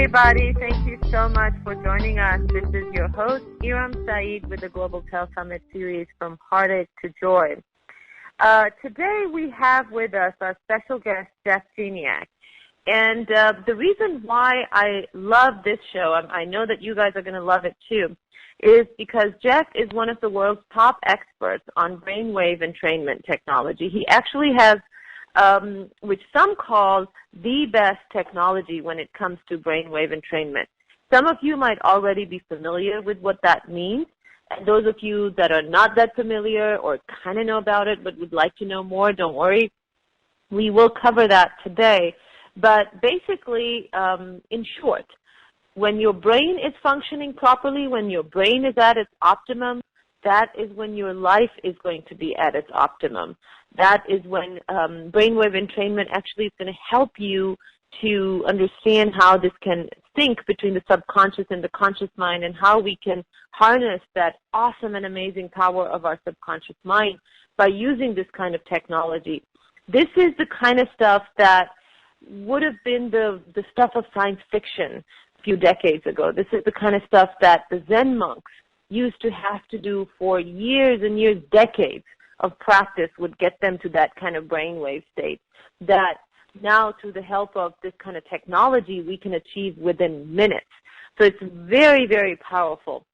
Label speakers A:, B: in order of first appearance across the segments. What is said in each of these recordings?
A: everybody. Thank you so much for joining us. This is your host, Iram Saeed, with the Global Tel Summit series From Heartache to Joy. Today we have with us our special guest, Jeff Geniak. And the reason why I love this show, I know that you guys are going to love it too, is because Jeff is one of the world's top experts on brainwave entrainment technology. He actually has which some call the best technology when it comes to brainwave entrainment. Some of you might already be familiar with what that means, and those of you that are not that familiar or kind of know about it but would like to know more, don't worry. We will cover that today. But basically, in short, when your brain is functioning properly, when your brain is at its optimum, that is when your life is going to be at its optimum. That is when brainwave entrainment actually is going to help you to understand how this can sync between the subconscious and the conscious mind, and how we can harness that awesome and amazing power of our subconscious mind by using this kind of technology. This is the kind of stuff that would have been the stuff of science fiction a few decades ago. This is the kind of stuff that the Zen monks used to have to do for years and years, decades of practice would get them to that kind of brainwave state that now, through the help of this kind of technology, we can achieve within minutes. So it's very, very powerful.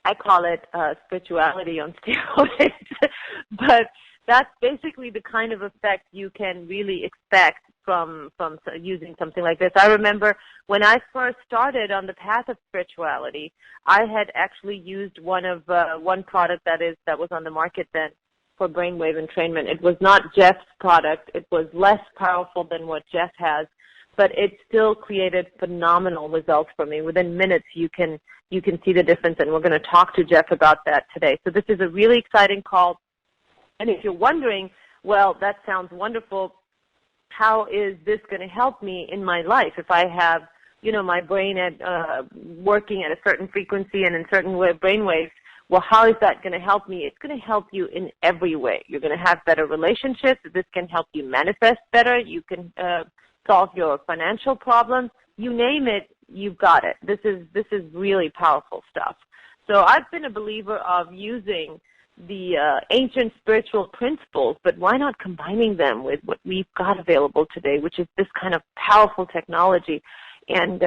A: I call it spirituality on steroids. But that's basically the kind of effect you can really expect from using something like this. I remember when I first started on the path of spirituality, I had actually used one product that was on the market then for brainwave entrainment. It was not Jeff's product. It was less powerful than what Jeff has, but it still created phenomenal results for me. Within minutes, you can see the difference, and we're going to talk to Jeff about that today. So this is a really exciting call. And if you're wondering, well, that sounds wonderful, how is this going to help me in my life if I have, my brain working at a certain frequency and in certain brain waves? Well, how is that going to help me? It's going to help you in every way. You're going to have better relationships. This can help you manifest better. You can solve your financial problems. You name it, you've got it. This is really powerful stuff. So I've been a believer of using the ancient spiritual principles, but why not combining them with what we've got available today, which is this kind of powerful technology and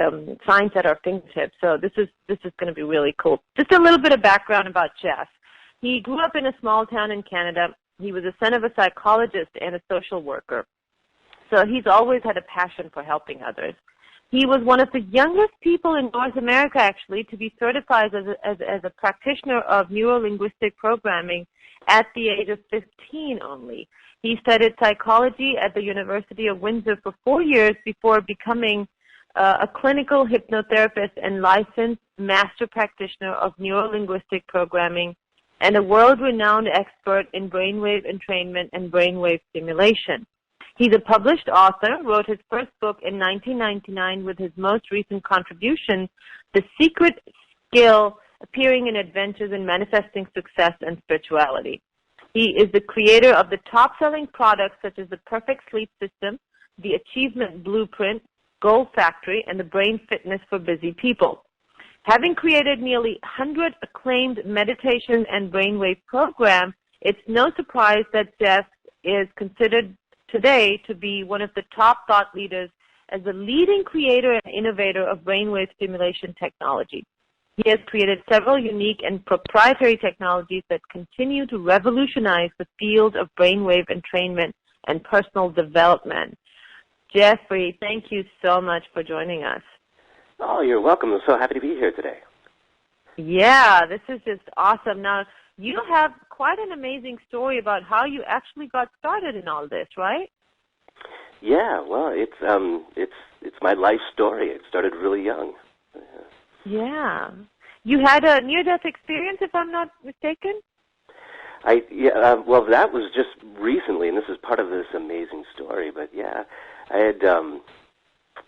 A: science at our fingertips. So this is going to be really cool. Just a little bit of background about Jeff. He grew up in a small town in Canada. He was the son of a psychologist and a social worker. So he's always had a passion for helping others. He was one of the youngest people in North America, actually, to be certified as a practitioner of neuro-linguistic programming at the age of 15 only. He studied psychology at the University of Windsor for 4 years before becoming a clinical hypnotherapist and licensed master practitioner of neuro-linguistic programming and a world-renowned expert in brainwave entrainment and brainwave stimulation. He's a published author, wrote his first book in 1999 with his most recent contribution, The Secret Skill, Appearing in Adventures in Manifesting Success and Spirituality. He is the creator of the top-selling products such as the Perfect Sleep System, the Achievement Blueprint, Goal Factory, and the Brain Fitness for Busy People. Having created nearly 100 acclaimed meditation and brainwave programs, it's no surprise that Jeff is considered today to be one of the top thought leaders as the leading creator and innovator of brainwave stimulation technology. He has created several unique and proprietary technologies that continue to revolutionize the field of brainwave entrainment and personal development. Jeffrey, thank you so much for joining us.
B: Oh, you're welcome. I'm so happy to be here today.
A: Yeah, this is just awesome. Now, you have quite an amazing story about how you actually got started in all this, right?
B: Yeah, well, it's my life story. It started really young.
A: Yeah. You had a near-death experience, if I'm not mistaken?
B: Well, that was just recently, and this is part of this amazing story. But yeah, I had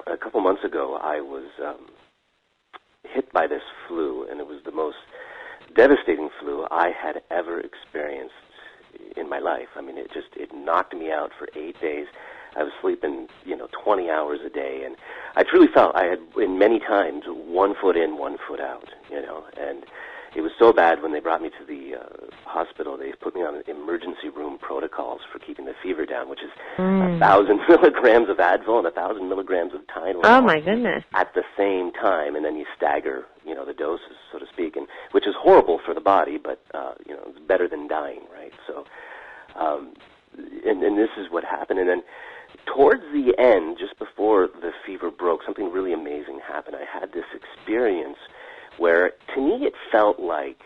B: a couple months ago. I was hit by this flu, and it was the most devastating flu I had ever experienced in my life. I mean, it knocked me out for 8 days. I was sleeping, 20 hours a day, and I truly felt I had, in many times, 1 foot in, 1 foot out, and it was so bad when they brought me to the hospital, they put me on emergency room protocols for keeping the fever down, which is 1,000 milligrams of Advil and 1,000 milligrams of Tylenol.
A: Oh, my goodness.
B: At the same time, and then you stagger, the doses, so to speak, and which is horrible for the body, but, it's better than dying, right? So, and this is what happened. And then towards the end, just before the fever broke, something really amazing happened. I had this experience where, to me, it felt like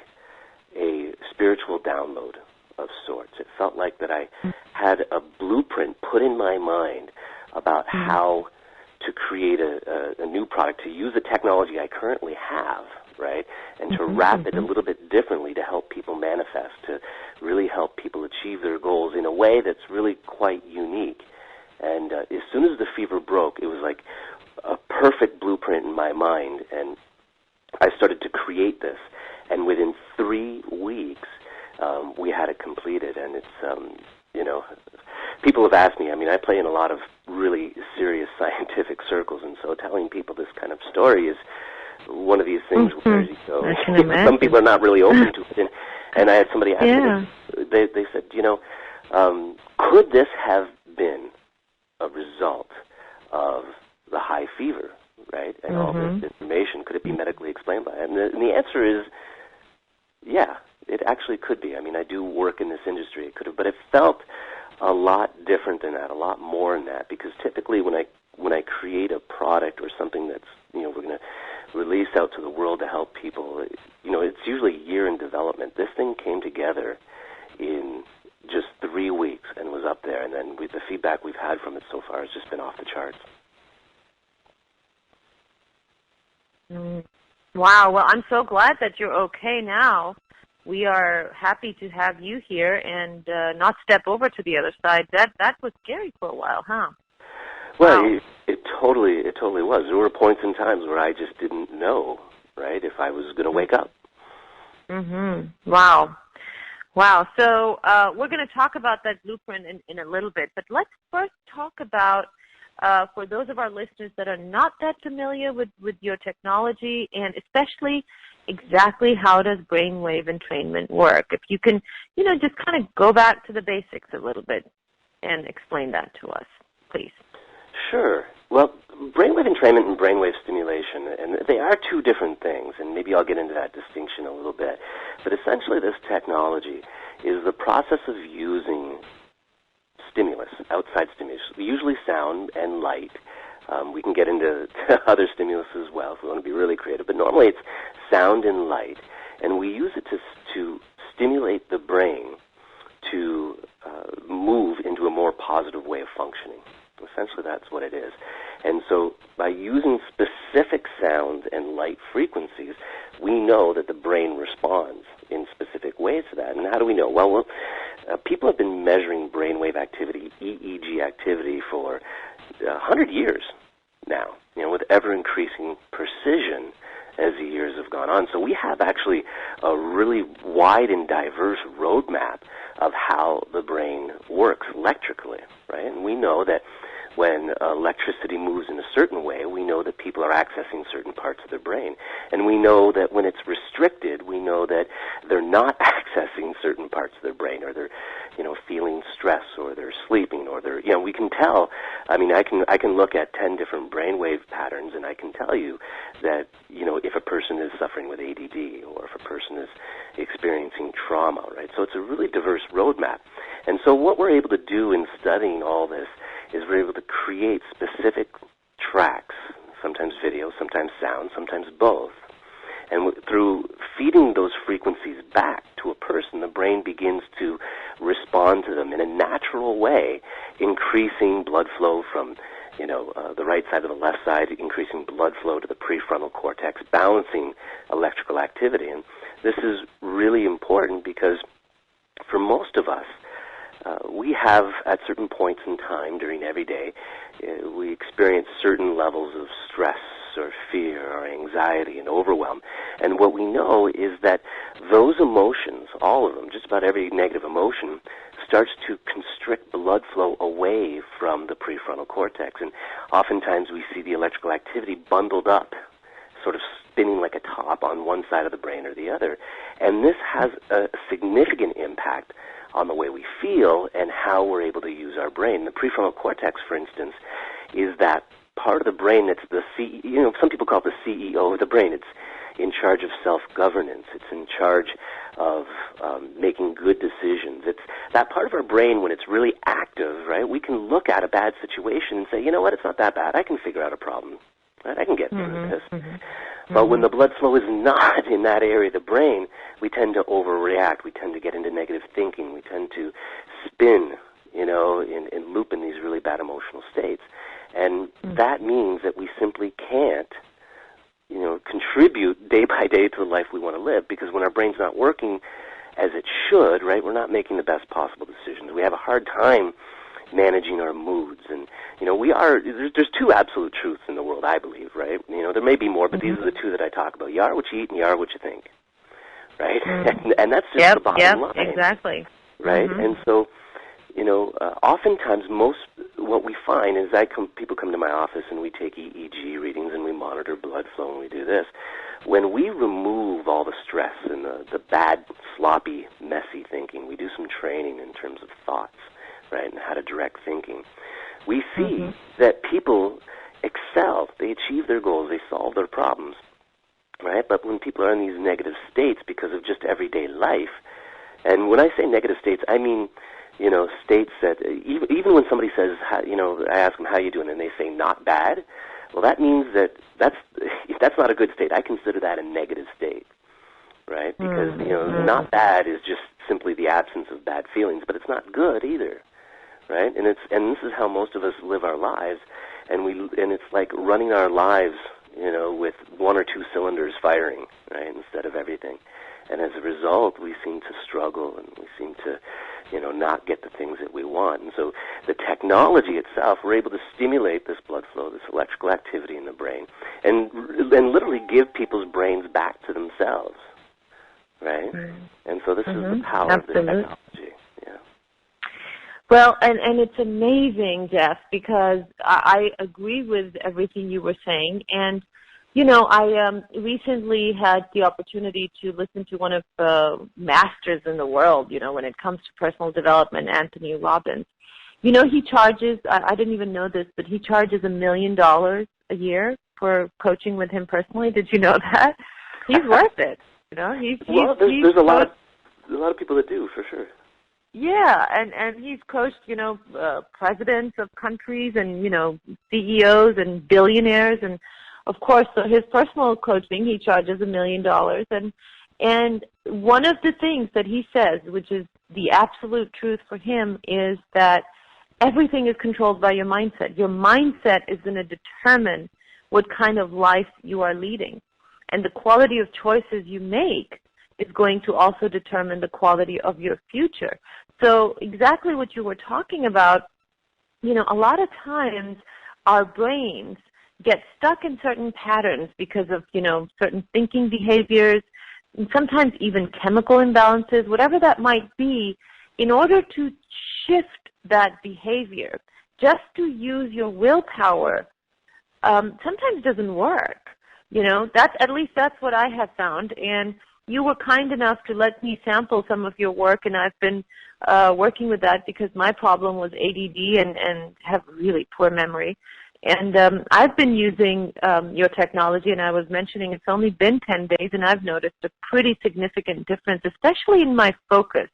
B: a spiritual download of sorts. It felt like that I had a blueprint put in my mind about how to create a new product, to use the technology I currently have, right, and to wrap it a little bit differently to help people manifest, to really help people achieve their goals in a way that's really quite unique. And as soon as the fever broke, it was like a perfect blueprint in my mind, and I started to create this. And within 3 weeks, we had it completed, and it's, people have asked me, I play in a lot of really serious scientific circles, and so telling people this kind of story is one of these things where you go, some people are not really open to it. And I had somebody ask me, they said, could this have been a result of the high fever, right, and all this information? Could it be medically explained by it? And the answer is, yeah, it actually could be. I do work in this industry. It could have, but it felt a lot different than that, a lot more than that, because typically when I create a product or something that's, we're going to release out to the world to help people, it's usually a year in development. This thing came together in just 3 weeks and was up there, and then the feedback we've had from it so far has just been off the charts.
A: Wow. Well, I'm so glad that you're okay now. We are happy to have you here and not step over to the other side. That was scary for a while, huh?
B: Well, wow. It totally was. There were points in times where I just didn't know, right, if I was going to wake up.
A: Wow. So we're going to talk about that blueprint in a little bit, but let's first talk about, for those of our listeners that are not that familiar with your technology, and especially exactly how does brainwave entrainment work. If you can, just kind of go back to the basics a little bit and explain that to us, please.
B: Sure. Well, brainwave entrainment and brainwave stimulation, and they are two different things, and maybe I'll get into that distinction a little bit. But essentially this technology is the process of using stimulus, outside stimulus, usually sound and light. We can get into other stimulus as well if we want to be really creative, but normally it's sound and light, and we use it to stimulate the brain to move into a more positive way of functioning. Essentially, that's what it is. And so by using specific sounds and light frequencies, we know that the brain responds in specific ways to that. And how do we know? Well, people have been measuring brainwave activity, EEG activity, for 100 years now, with ever-increasing precision as the years have gone on. So we have actually a really wide and diverse roadmap of how the brain works electrically, right? And we know that when electricity moves in a certain way, we know that people are accessing certain parts of their brain. And we know that when it's restricted, we know that they're not accessing certain parts of their brain, or they're, feeling stress, or they're sleeping, or they're, we can tell. I can look at 10 different brainwave patterns, and I can tell you that, if a person is suffering with ADD, or if a person is experiencing trauma, right? So it's a really diverse roadmap. And so what we're able to do in studying all this is we're able to create specific tracks, sometimes video, sometimes sound, sometimes both. And through feeding those frequencies back to a person, the brain begins to respond to them in a natural way, increasing blood flow from the right side to the left side, increasing blood flow to the prefrontal cortex, balancing electrical activity. And this is really important because for most of us, we have, at certain points in time during every day, we experience certain levels of stress or fear or anxiety and overwhelm. And what we know is that those emotions, all of them, just about every negative emotion, starts to constrict blood flow away from the prefrontal cortex. And oftentimes we see the electrical activity bundled up, sort of spinning like a top on one side of the brain or the other. And this has a significant impact on the way we feel and how we're able to use our brain. The prefrontal cortex, for instance, is that part of the brain that's the some people call it the CEO of the brain. It's in charge of self-governance. It's in charge of making good decisions. It's that part of our brain when it's really active, right? We can look at a bad situation and say, you know what, it's not that bad. I can figure out a problem. Right? I can get through this. But when the blood flow is not in that area of the brain, we tend to overreact. We tend to get into negative thinking. We tend to spin, and loop in these really bad emotional states. And that means that we simply can't, contribute day by day to the life we want to live, because when our brain's not working as it should, right, we're not making the best possible decisions. We have a hard time managing our moods. And, there's two absolute truths in the world, I believe, right? There may be more, but these are the two that I talk about. You are what you eat and you are what you think, right? And that's just the bottom line.
A: Exactly.
B: Right? And so, oftentimes what we find is people come to my office and we take EEG readings and we monitor blood flow and we do this. When we remove all the stress and the bad, sloppy, messy thinking, we do some training in terms of thoughts, right, and how to direct thinking. We see that people excel. They achieve their goals. They solve their problems, right? But when people are in these negative states because of just everyday life, and when I say negative states, I mean, states that even when somebody says, I ask them, how you doing, and they say not bad, well, that means that's not a good state. I consider that a negative state, right? Because, not bad is just simply the absence of bad feelings, but it's not good either, right? And this is how most of us live our lives, and it's like running our lives, with one or two cylinders firing, right, instead of everything. And as a result, we seem to struggle and we seem to, not get the things that we want. And so the technology itself, we're able to stimulate this blood flow, this electrical activity in the brain, and literally give people's brains back to themselves, right? And so this is the power of the technology. Yeah.
A: Well, and it's amazing, Jeff, because I agree with everything you were saying. And I recently had the opportunity to listen to one of the masters in the world, when it comes to personal development, Anthony Robbins. He charges, I didn't even know this, but he charges $1 million a year for coaching with him personally. Did you know that? He's worth it.
B: There's a lot of people that do, for sure.
A: Yeah, and he's coached, presidents of countries and, CEOs and billionaires, and of course, so his personal coaching, he charges $1 million. And one of the things that he says, which is the absolute truth for him, is that everything is controlled by your mindset. Your mindset is going to determine what kind of life you are leading. And the quality of choices you make is going to also determine the quality of your future. So exactly what you were talking about, a lot of times our brains get stuck in certain patterns because of, certain thinking behaviors, and sometimes even chemical imbalances, whatever that might be. In order to shift that behavior, just to use your willpower, sometimes doesn't work. At least that's what I have found. And you were kind enough to let me sample some of your work, and I've been working with that because my problem was ADD and have really poor memory. And I've been using your technology, and I was mentioning it's only been 10 days, and I've noticed a pretty significant difference, especially in my focus,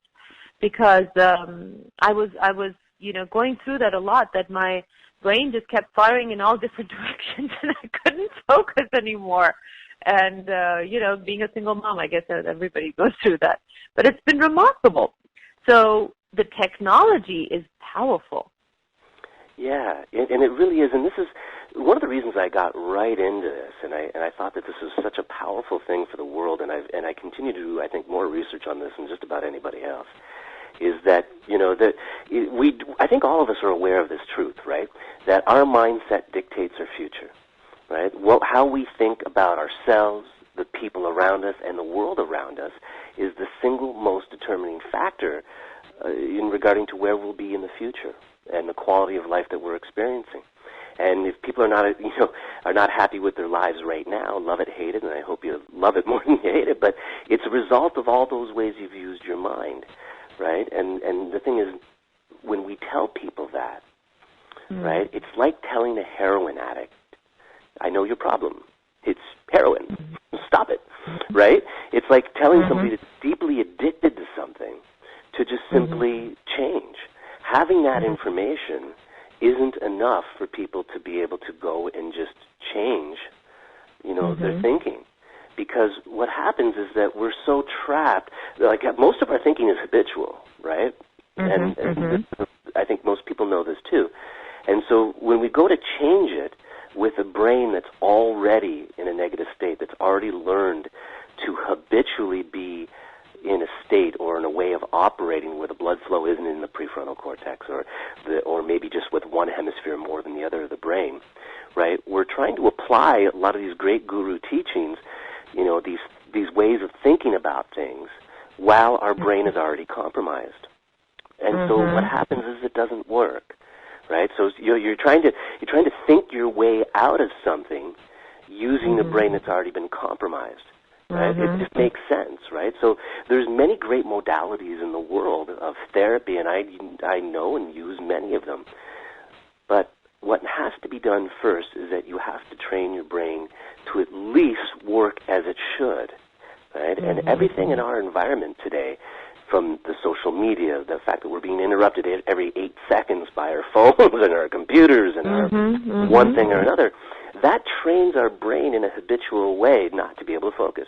A: because I was going through that a lot, that my brain just kept firing in all different directions, and I couldn't focus anymore. And, being a single mom, I guess everybody goes through that. But it's been remarkable. So the technology is powerful.
B: Yeah, and it really is, and this is one of the reasons I got right into this, and I thought that this was such a powerful thing for the world, and I continue to do, I think, more research on this than just about anybody else, is that, I think all of us are aware of this truth, right, that our mindset dictates our future, right? How we think about ourselves, the people around us, and the world around us is the single most determining factor in regarding to where we'll be in the future and the quality of life that we're experiencing. And if people are not happy with their lives right now, love it, hate it, and I hope you love it more than you hate it, but it's a result of all those ways you've used your mind, right? And the thing is, when we tell people that, right, it's like telling a heroin addict, I know your problem. It's heroin. Stop it, right? It's like telling somebody that's deeply addicted to something to just simply change. Having that information isn't enough for people to be able to go and just change, their thinking. Because what happens is that we're so trapped, like most of our thinking is habitual, right? And I think most people know this too. And so when we go to change it with a brain that's already in a negative state, that's already learned to habitually be in a state or in a way of operating where the blood flow isn't in the prefrontal cortex or maybe just with one hemisphere more than the other of the brain, right? We're trying to apply a lot of these great guru teachings, these ways of thinking about things while our brain is already compromised. And so what happens is it doesn't work, right? So you're trying to think your way out of something using a brain that's already been compromised. Right? It just makes sense, right? So there's many great modalities in the world of therapy, and I know and use many of them. But what has to be done first is that you have to train your brain to at least work as it should, right? And everything in our environment today, from the social media, the fact that we're being interrupted every 8 seconds by our phones and our computers and our one thing or another, that trains our brain in a habitual way not to be able to focus.